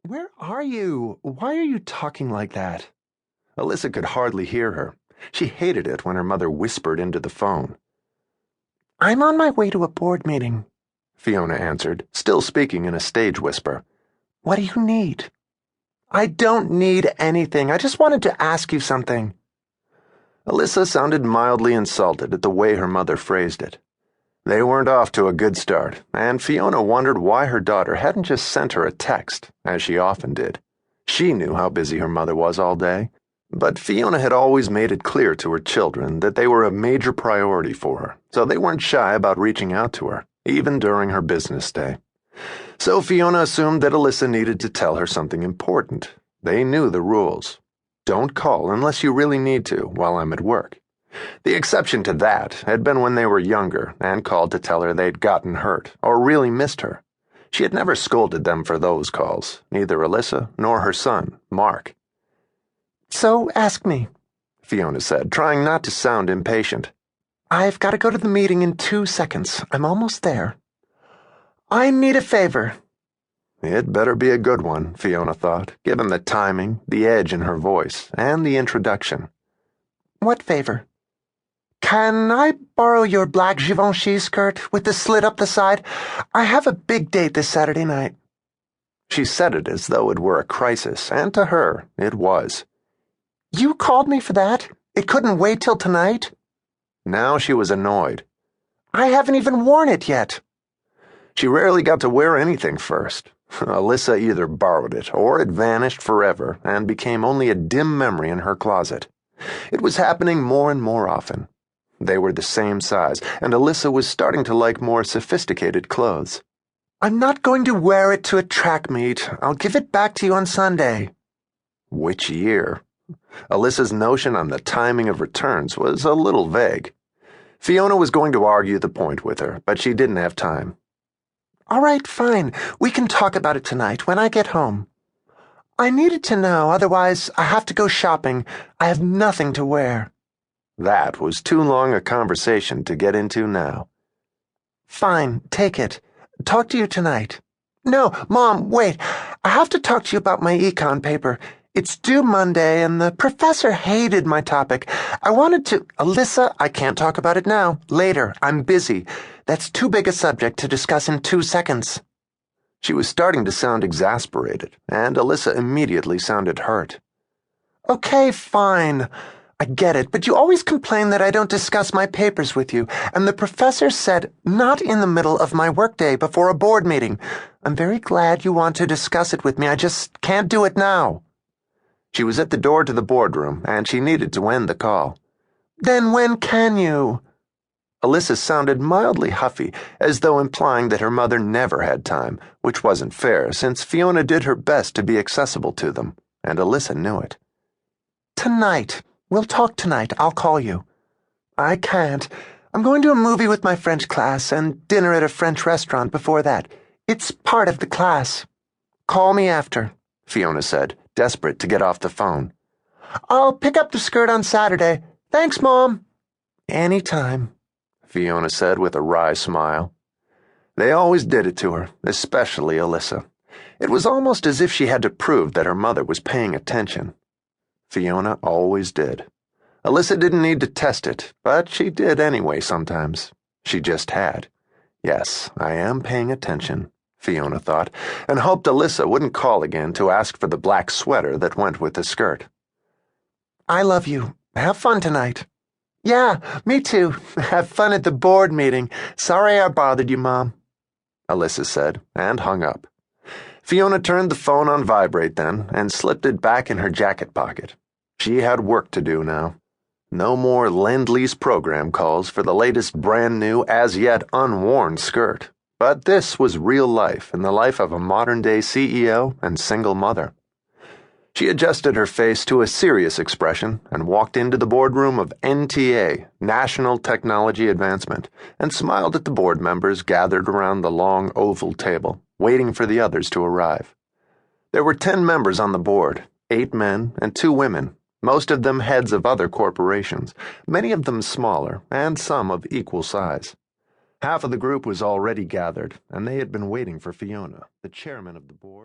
Where are you? Why are you talking like that? Alyssa could hardly hear her. She hated it when her mother whispered into the phone. I'm on my way to a board meeting, Fiona answered, still speaking in a stage whisper. What do you need? I don't need anything. I just wanted to ask you something. Alyssa sounded mildly insulted at the way her mother phrased it. They weren't off to a good start, and Fiona wondered why her daughter hadn't just sent her a text, as she often did. She knew how busy her mother was all day, but Fiona had always made it clear to her children that they were a major priority for her, so they weren't shy about reaching out to her, even during her business day. So Fiona assumed that Alyssa needed to tell her something important. They knew the rules. Don't call unless you really need to while I'm at work. The exception to that had been when they were younger and called to tell her they'd gotten hurt or really missed her. She had never scolded them for those calls, neither Alyssa nor her son, Mark. So ask me, Fiona said, trying not to sound impatient. I've got to go to the meeting in 2 seconds. I'm almost there. I need a favor. It better be a good one, Fiona thought, given the timing, the edge in her voice, and the introduction. What favor? Can I borrow your black Givenchy skirt with the slit up the side? I have a big date this Saturday night. She said it as though it were a crisis, and to her, it was. You called me for that? It couldn't wait till tonight? Now she was annoyed. I haven't even worn it yet. She rarely got to wear anything first. Alyssa either borrowed it or it vanished forever and became only a dim memory in her closet. It was happening more and more often. They were the same size, and Alyssa was starting to like more sophisticated clothes. I'm not going to wear it to a track meet. I'll give it back to you on Sunday. Which year? Alyssa's notion on the timing of returns was a little vague. Fiona was going to argue the point with her, but she didn't have time. All right, fine. We can talk about it tonight when I get home. I needed to know, otherwise I have to go shopping. I have nothing to wear. That was too long a conversation to get into now. Fine, take it. Talk to you tonight. No, Mom, wait. I have to talk to you about my econ paper. It's due Monday, and the professor hated my topic. I wanted to... Alyssa, I can't talk about it now. Later. I'm busy. That's too big a subject to discuss in 2 seconds. She was starting to sound exasperated, and Alyssa immediately sounded hurt. Okay, fine. I get it, but you always complain that I don't discuss my papers with you, and the professor said not in the middle of my workday before a board meeting. I'm very glad you want to discuss it with me. I just can't do it now. She was at the door to the boardroom, and she needed to end the call. Then when can you? Alyssa sounded mildly huffy, as though implying that her mother never had time, which wasn't fair, since Fiona did her best to be accessible to them, and Alyssa knew it. Tonight. We'll talk tonight. I'll call you. I can't. I'm going to a movie with my French class and dinner at a French restaurant before that. It's part of the class. Call me after, Fiona said, desperate to get off the phone. I'll pick up the skirt on Saturday. Thanks, Mom. Anytime, Fiona said with a wry smile. They always did it to her, especially Alyssa. It was almost as if she had to prove that her mother was paying attention. Fiona always did. Alyssa didn't need to test it, but she did anyway sometimes. She just had. Yes, I am paying attention, Fiona thought, and hoped Alyssa wouldn't call again to ask for the black sweater that went with the skirt. I love you. Have fun tonight. Yeah, me too. Have fun at the board meeting. Sorry I bothered you, Mom, Alyssa said, and hung up. Fiona turned the phone on vibrate then and slipped it back in her jacket pocket. She had work to do now. No more Lend-Lease program calls for the latest brand-new, as-yet unworn skirt. But this was real life in the life of a modern-day CEO and single mother. She adjusted her face to a serious expression and walked into the boardroom of NTA, National Technology Advancement, and smiled at the board members gathered around the long oval table, waiting for the others to arrive. There were 10 members on the board, 8 men and 2 women, most of them heads of other corporations, many of them smaller and some of equal size. Half of the group was already gathered, and they had been waiting for Fiona, the chairman of the board.